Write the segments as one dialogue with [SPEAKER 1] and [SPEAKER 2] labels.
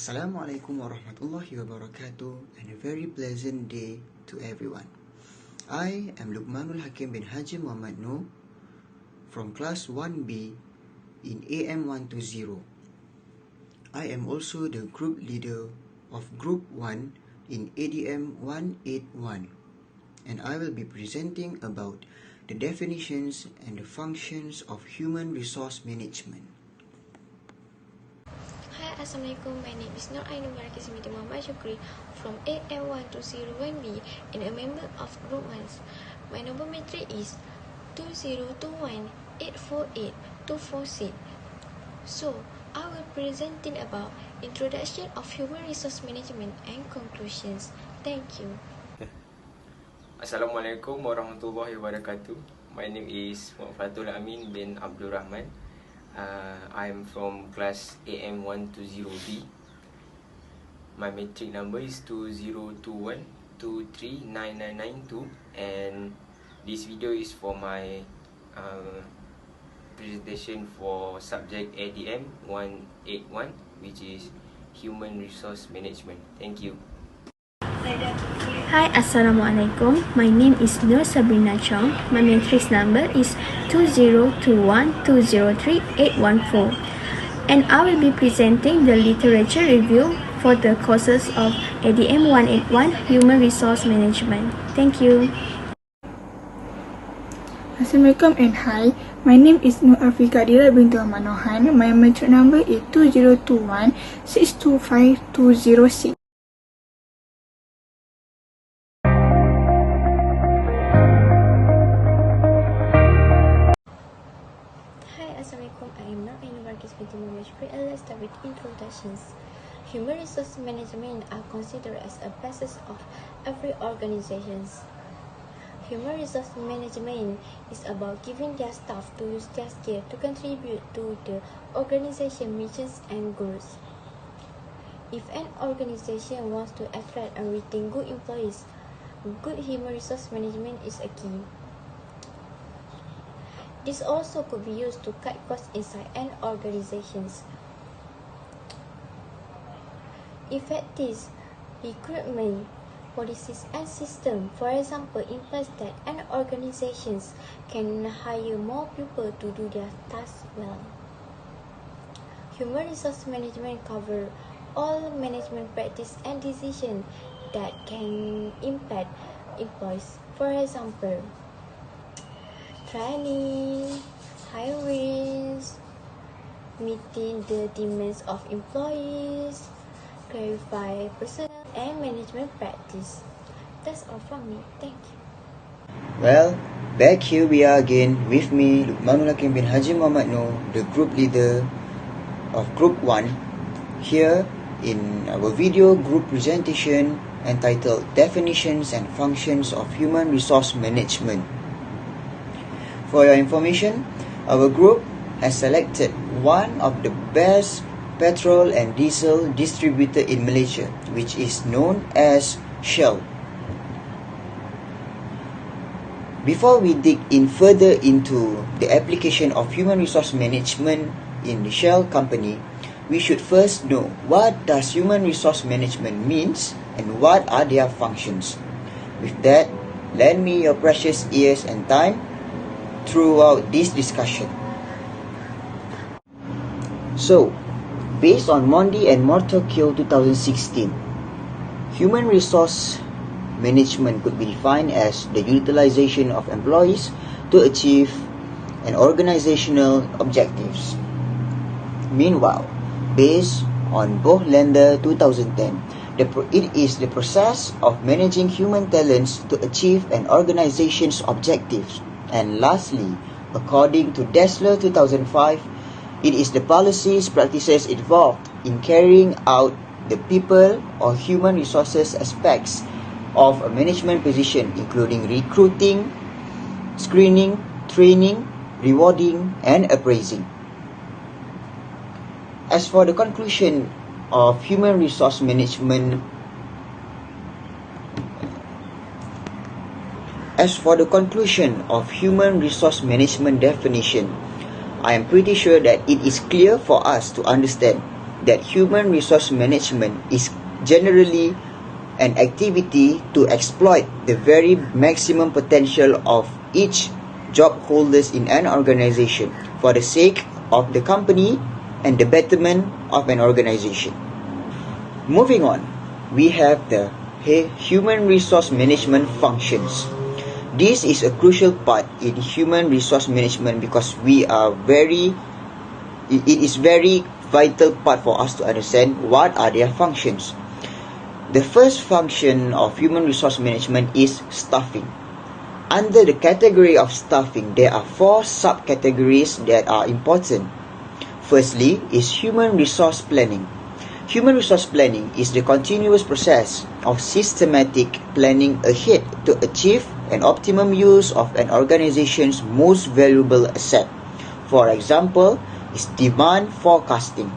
[SPEAKER 1] Assalamualaikum warahmatullahi wabarakatuh, and a very pleasant day to everyone. I am Luqmanul Hakeem bin Haji Mohammad Noor from class 1B in ADM180. I am also the group leader of group 1 in ADM181, and I will be presenting about the definitions and the functions of human resource management.
[SPEAKER 2] Hi, Assalamualaikum. My name is Nur Balqis Binti Mohammad Sukri from ADM181B and a member of Group 1. My number matric is 2021848246. So, I will presenting about introduction of human resource management and conclusions. Thank you.
[SPEAKER 3] Assalamualaikum warahmatullahi wabarakatuh. My name is Fathul Ameen bin Abdul Rahman. I'm from class AM120B. My matric number is 2021239992, and this video is for my presentation for subject ADM181, which is Human Resource Management. Thank you.
[SPEAKER 4] Hi, Assalamualaikum. My name is Nur Shabrina Chong. My matrix number is 2021203814, and I will be presenting the literature review for the courses of ADM181 Human Resource Management. Thank you.
[SPEAKER 5] Assalamualaikum and hi. My name is Alfiqah Adira Binti Nohan. My matric number is 2021625206.
[SPEAKER 2] Assalamualaikum, I am Ainul Balqis Binti Mohammad. Let's start with introductions. Human resource management are considered as a basis of every organization. Human resource management is about giving their staff to use their skill to contribute to the organization missions and goals. If an organization wants to attract and retain good employees, good human resource management is a key. This also could be used to cut costs inside an organization. Effective recruitment policies and systems, for example, implies that an organization can hire more people to do their tasks well. Human resource management covers all management practice and decisions that can impact employees. For example, training, hiring, meeting the demands of employees, clarify personnel and management practice. That's all from me. Thank you.
[SPEAKER 1] Well, back here we are again with me, Luqmanul bin Haji Mohammad Noor, the group leader of Group 1, here in our video group presentation entitled Definitions and Functions of Human Resource Management. For your information, our group has selected one of the best petrol and diesel distributor in Malaysia, which is known as Shell. Before we dig in further into the application of human resource management in the Shell company, we should first know what does human resource management means and what are their functions. With that, lend me your precious ears and time throughout this discussion. So, based on Mondi and Mortokyo 2016, human resource management could be defined as the utilization of employees to achieve an organizational objectives. Meanwhile, based on Bohlander 2010, it is the process of managing human talents to achieve an organization's objectives. And lastly, according to Dessler 2005, it is the policies, practices involved in carrying out the people or human resources aspects of a management position, including recruiting, screening, training, rewarding, and appraising. As for the conclusion of human resource management, definition, I am pretty sure that it is clear for us to understand that human resource management is generally an activity to exploit the very maximum potential of each job holders in an organization for the sake of the company and the betterment of an organization. Moving on, we have the human resource management functions. This is a crucial part in human resource management because it is very vital part for us to understand what are their functions. The first function of human resource management is staffing. Under the category of staffing, there are 4 subcategories that are important. Firstly is human resource planning. Human resource planning is the continuous process of systematic planning ahead to achieve an optimum use of an organization's most valuable asset. For example, is demand forecasting.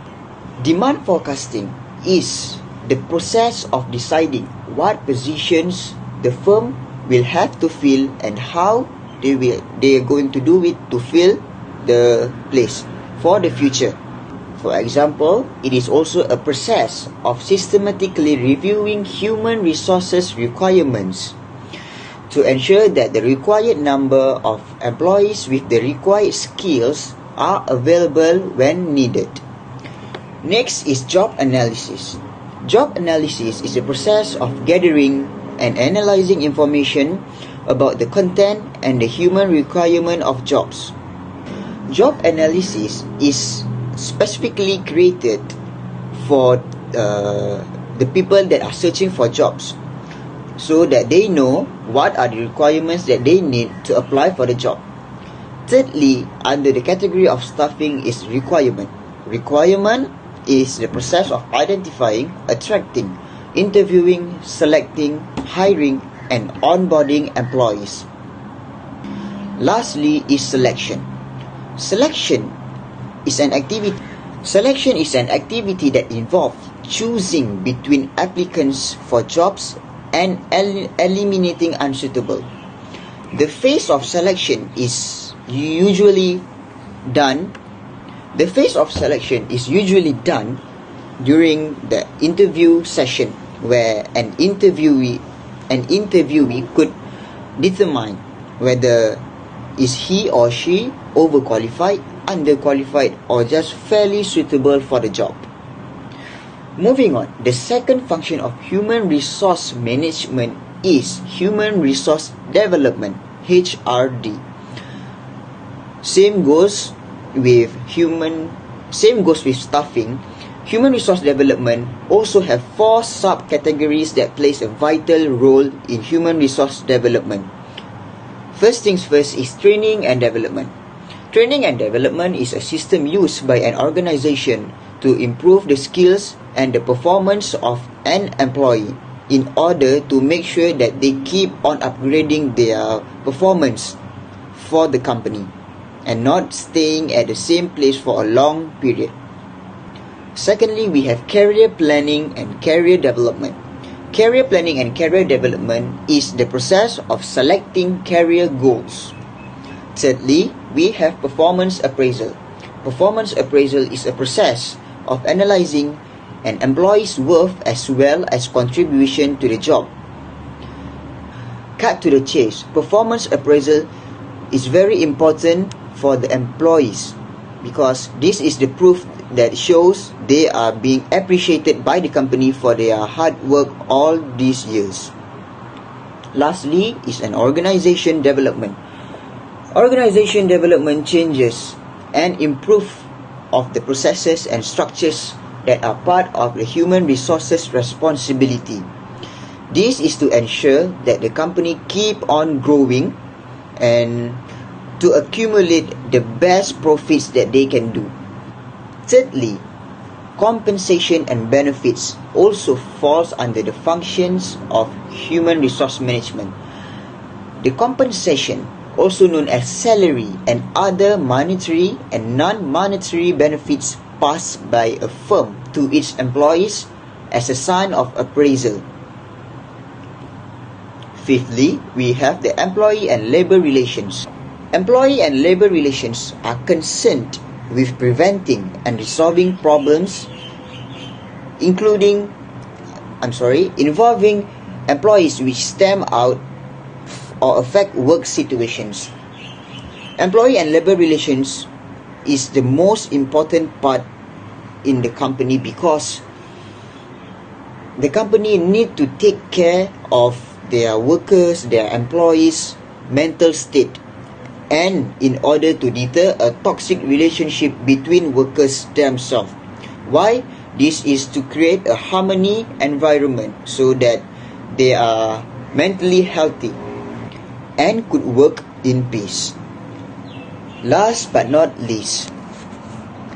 [SPEAKER 1] Demand forecasting is the process of deciding what positions the firm will have to fill and how they are going to do it to fill the place for the future. For example, it is also a process of systematically reviewing human resources requirements to ensure that the required number of employees with the required skills are available when needed. Next is job analysis. Job analysis is a process of gathering and analyzing information about the content and the human requirement of jobs. Job analysis is specifically created for the people that are searching for jobs so that they know what are the requirements that they need to apply for the job. Thirdly, under the category of staffing is requirement. Requirement is the process of identifying, attracting, interviewing, selecting, hiring, and onboarding employees. Lastly is selection. Selection is an activity that involves choosing between applicants for jobs and eliminating unsuitable. The phase of selection is usually done during the interview session, where an interviewee could determine whether is he or she overqualified, underqualified, or just fairly suitable for the job. Moving on, the second function of human resource management is human resource development, HRD. Same goes with staffing. Human resource development also have 4 subcategories that plays a vital role in human resource development. First things first is training and development. Training and development is a system used by an organization to improve the skills and the performance of an employee in order to make sure that they keep on upgrading their performance for the company and not staying at the same place for a long period. Secondly, we have career planning and career development. Career planning and career development is the process of selecting career goals. Thirdly, we have performance appraisal. Performance appraisal is a process of analyzing an employee's worth as well as contribution to the job. Cut to the chase, performance appraisal is very important for the employees because this is the proof that shows they are being appreciated by the company for their hard work all these years. Lastly is an organization development. Organization development changes and improve of the processes and structures that are part of the human resources responsibility. This is to ensure that the company keep on growing and to accumulate the best profits that they can do. Thirdly, compensation and benefits also falls under the functions of human resource management. The compensation, also known as salary and other monetary and non-monetary benefits passed by a firm to its employees as a sign of appraisal. Fifthly, we have the employee and labor relations. Employee and labor relations are concerned with preventing and resolving problems involving employees which stem out or affect work situations. Employee and labor relations is the most important part in the company because the company need to take care of their workers, their employees' mental state, and in order to deter a toxic relationship between workers themselves. Why? This is to create a harmony environment so that they are mentally healthy and could work in peace. Last but not least,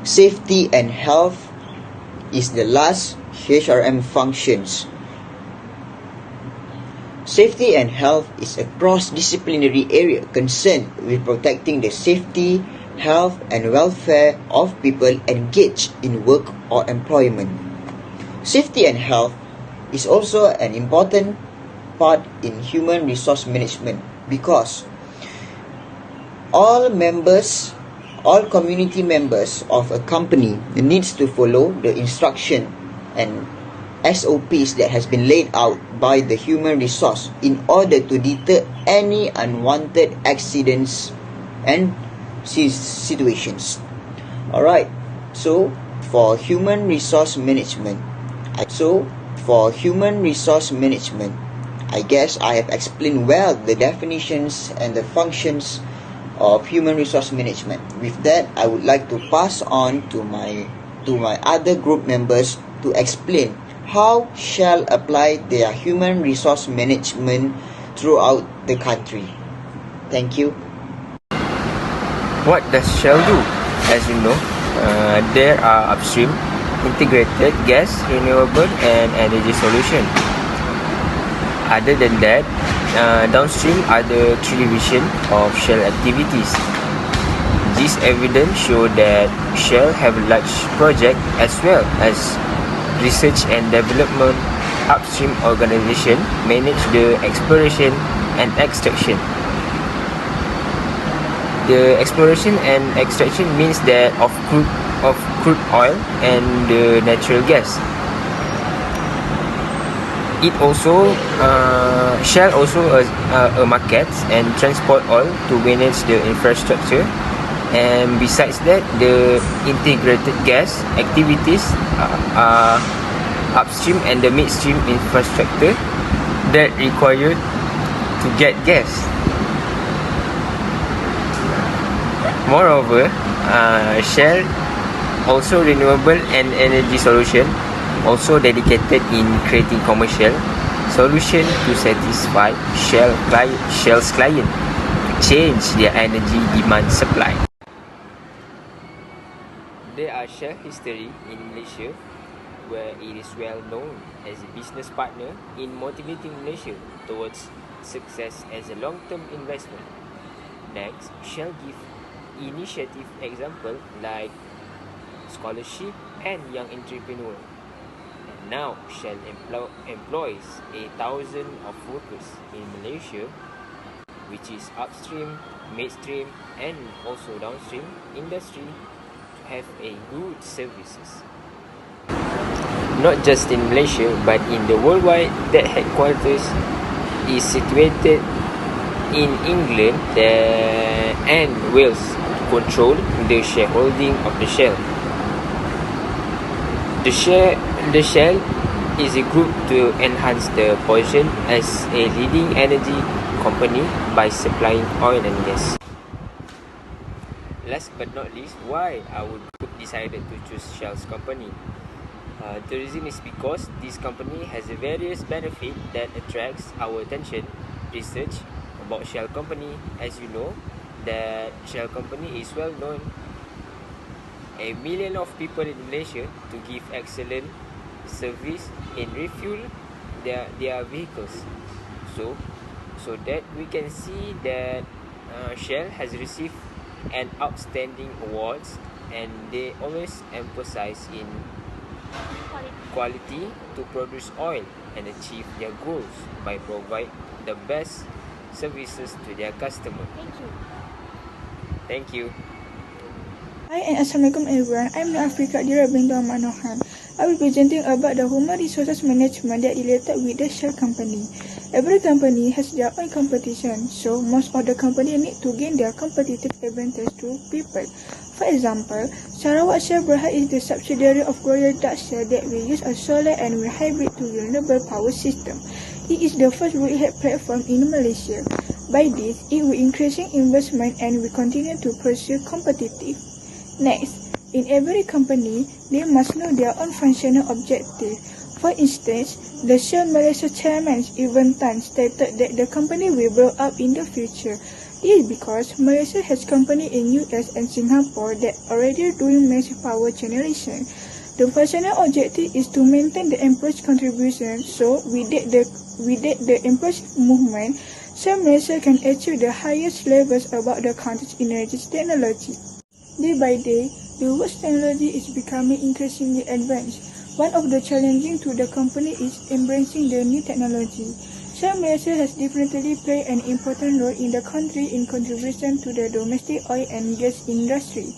[SPEAKER 1] safety and health is the last HRM functions. Safety and health is a cross-disciplinary area concerned with protecting the safety, health, and welfare of people engaged in work or employment. Safety and health is also an important part in human resource management because all community members of a company needs to follow the instruction and SOPs that has been laid out by the human resource in order to deter any unwanted accidents and situations. Alright, so for human resource management, I guess I have explained well the definitions and the functions of human resource management. With that, I would like to pass on to my other group members to explain how Shell apply their human resource management throughout the country. Thank you.
[SPEAKER 3] What does Shell do? As you know, there are upstream, integrated gas, renewable and energy solution. Other than that, downstream are the three division of Shell activities. This evidence show that Shell have a large project as well as research and development. Upstream organization manage the exploration and extraction. The exploration and extraction means that of crude oil and the natural gas. It also Shell also markets and transport oil to manage the infrastructure. And besides that, the integrated gas activities are upstream and the midstream infrastructure that required to get gas. Moreover, Shell also renewable and energy solution also dedicated in creating commercial solution to satisfy Shell's client to change their energy demand supply. There are Shell history in Malaysia where it is well known as a business partner in motivating Malaysia towards success as a long-term investment. Next, Shell give initiative example like scholarship and young entrepreneur. And now Shell employs 1,000 of workers in Malaysia, which is upstream, midstream and also downstream industry have a good services. Not just in Malaysia but in the worldwide, that headquarters is situated in England and Wales to control the shareholding of the Shell. The Shell is a group to enhance the position as a leading energy company by supplying oil and gas. Last but not least, why our group decided to choose Shell's company? The reason is because this company has a various benefit that attracts our attention. Research about Shell company, as you know, that Shell company is well known. 1 million of people in Malaysia to give excellent service in refuel their vehicles. So that we can see that Shell has received an outstanding awards, and they always emphasize in quality to produce oil and achieve their goals by provide the best services to their customer.
[SPEAKER 2] Thank you.
[SPEAKER 3] Thank you.
[SPEAKER 5] Hi and Assalamualaikum everyone. I'm Nur Shabrina Chong. I will be presenting about the human resources management that related with the shell company. Every company has their own competition, so most of the company need to gain their competitive advantage through people. For example, Sarawak Shell Berhad is the subsidiary of Royal Dutch Shell that will use a solar and wind hybrid to renewable power system. It is the first wheelhead platform in Malaysia. By this, it will increasing investment and will continue to pursue competitive. Next, in every company, they must know their own functional objective. For instance, the Shell Malaysia chairman Ivan Tan stated that the company will grow up in the future. This is because Malaysia has companies in US and Singapore that already doing massive power generation. The functional objective is to maintain the employees' contribution, so with the employees movement, Shell Malaysia can achieve the highest levels about the country's energy technology. Day by day, the world's technology is becoming increasingly advanced. One of the challenges to the company is embracing the new technology. Shell Malaysia has definitely played an important role in the country in contribution to the domestic oil and gas industry.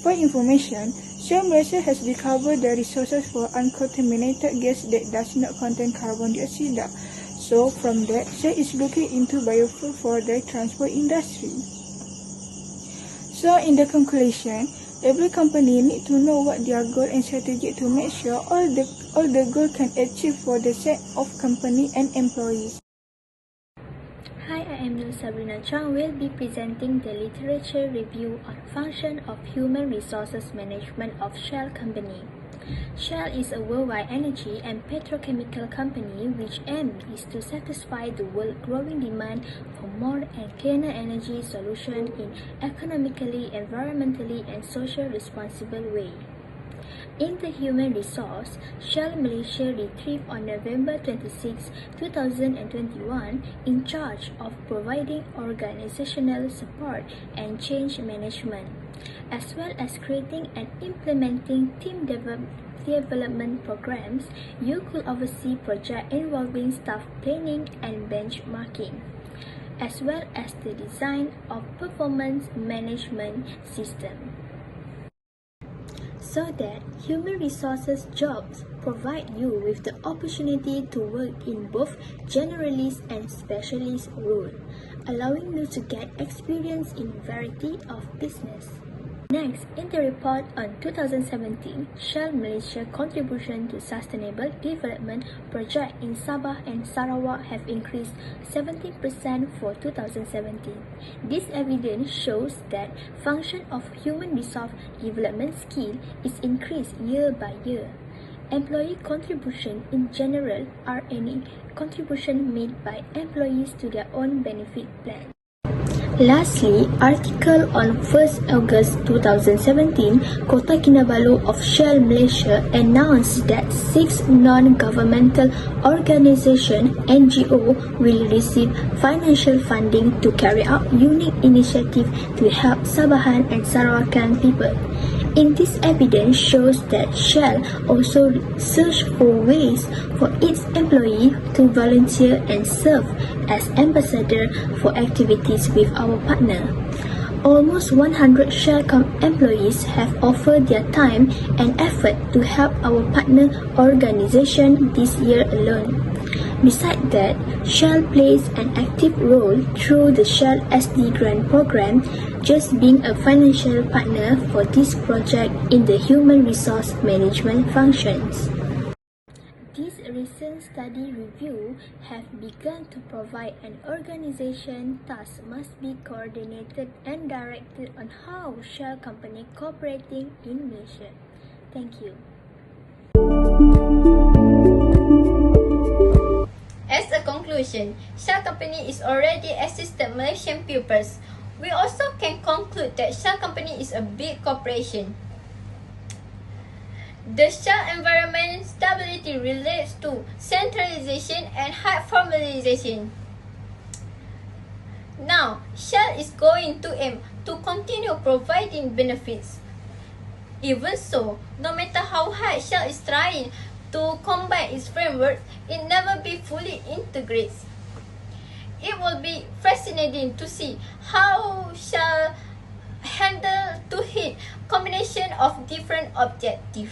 [SPEAKER 5] For information, Shell Malaysia has recovered the resources for uncontaminated gas that does not contain carbon dioxide. So from that, Shell is looking into biofuel for the transport industry. So in the conclusion, every company need to know what their goal and strategy to make sure all the goal can achieve for the sake of company and employees.
[SPEAKER 4] Hi, I am Nur Shabrina Chong. Will be presenting the literature review on function of human resources management of Shell Company. Shell is a worldwide energy and petrochemical company which aim is to satisfy the world's growing demand for more and cleaner energy solutions in economically, environmentally, and social responsible way. In the human resource, Shell Malaysia retrieved on November 26, 2021 in charge of providing organizational support and change management, as well as creating and implementing team development programs. You could oversee projects involving staff training and benchmarking, as well as the design of performance management system. So that human resources jobs provide you with the opportunity to work in both generalist and specialist role, allowing you to get experience in variety of business. Next, in the report on 2017, Shell Malaysia contribution to sustainable development project in Sabah and Sarawak have increased 17% for 2017. This evidence shows that function of human resource development skill is increased year by year. Employee contribution in general are any contribution made by employees to their own benefit plan. Lastly, article on 1st August 2017, Kota Kinabalu of Shell Malaysia announced that 6 non-governmental organizations (NGO) will receive financial funding to carry out unique initiatives to help Sabahan and Sarawakan people. In this evidence shows that Shell also search for ways for its employees to volunteer and serve as ambassador for activities with our partner. Almost 100 Shell employees have offered their time and effort to help our partner organization this year alone. Besides that, Shell plays an active role through the Shell SD Grant program, just being a financial partner for this project in the human resource management functions. This recent study review have begun to provide an organization task must be coordinated and directed on how Shell company cooperating in Malaysia. Thank you.
[SPEAKER 2] As a conclusion, Shell Company is already assisted Malaysian pupils. We also can conclude that Shell Company is a big corporation. The Shell environment stability relates to centralization and high formalization. Now, Shell is going to aim to continue providing benefits. Even so, no matter how hard Shell is trying to combine its framework, it never be fully integrated. It will be fascinating to see how Shell handle to hit combination of different objectives.